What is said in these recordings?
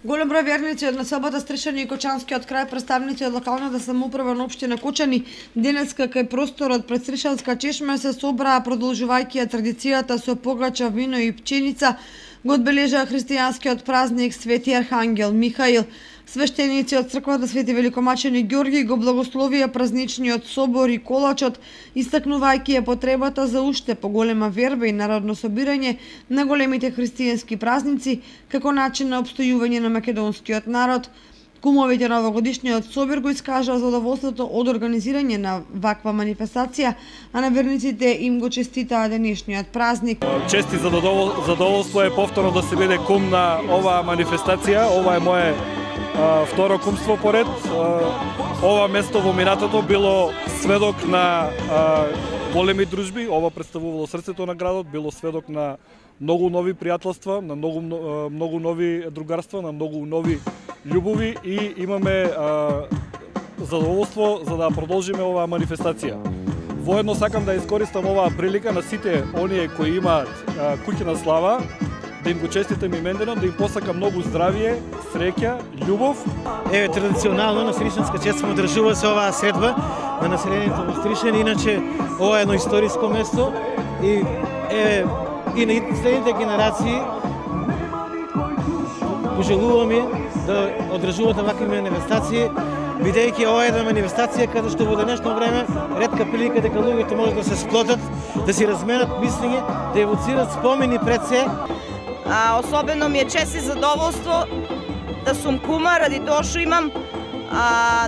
Голем број верници од населбата Стришани и Кочанскиот крај, представници од локалната самоуправа на општина Кочани, денеска кај просторот пред Стришанска чешма се собраа продолжувајќи ја традицијата со погача, вино и пченица, го одбележаа христијанскиот празник Свети Архангел Михаил. Свештеници од црквата Свети Великомачени Ѓорги го благословија празничниот собор и колачот, истакнувајќи ја потребата за уште поголема верба и народно собирање на големите христијански празници како начин на опстојување на македонскиот народ. Кумовите на овогодишниот собор го искажаа задоволството од организирање на ваква манифестација, а на верниците им го честитаа денешниот празник. Чест и задоволство е повторно да се биде кум на оваа манифестација. Ова е мое второ кумство поред. Ова место во минатото било сведок на големи дружби. Ова представувало срцето на градот, било сведок на многу нови пријателства, на многу нови другарства, на многу нови љубови и имаме задоволство за да продолжиме оваа манифестација. Воедно сакам да искористам оваа прилика на сите оние кои имаат куќна слава, да им го честитам именденот, да им посакам многу здравје, среќа, љубов. Еве, традиционално на Стришанска чест му одржува се оваа средба на населението во Стришани, иначе ова е едно историско место и еве и на следните генерации пожелуваме да одржувате вакви манифестации, бидејќи ова е една манифестација каде што во денешно време ретка прилика дека луѓето може да се сплотат, да си разменат мислење, да евоцират спомени пред се. Особено ми е чест и задоволство да сум кума, ради тоа што имам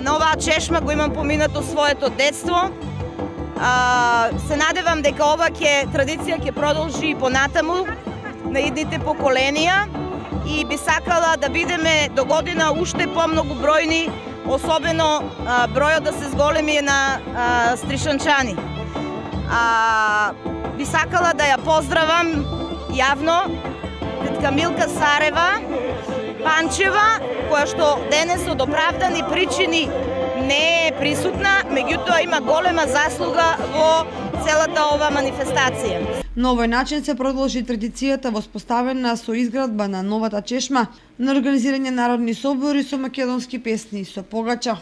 на оваа чешма го имам поминато своето детство. Се надевам дека ова традиција ќе продолжи и понатаму на идните поколенија и би сакала да бидеме до година уште помногу бројни, особено бројот да се зголеми на стришанчани. Би сакала да ја поздравам јавно тетка Милка Сарева Панчева, која што денес од оправдани причини не е присутна, меѓутоа има голема заслуга во целата ова манифестација. На овој начин се продолжи традицијата воспоставена со изградба на новата чешма, на организирање народни собори со македонски песни и со погача.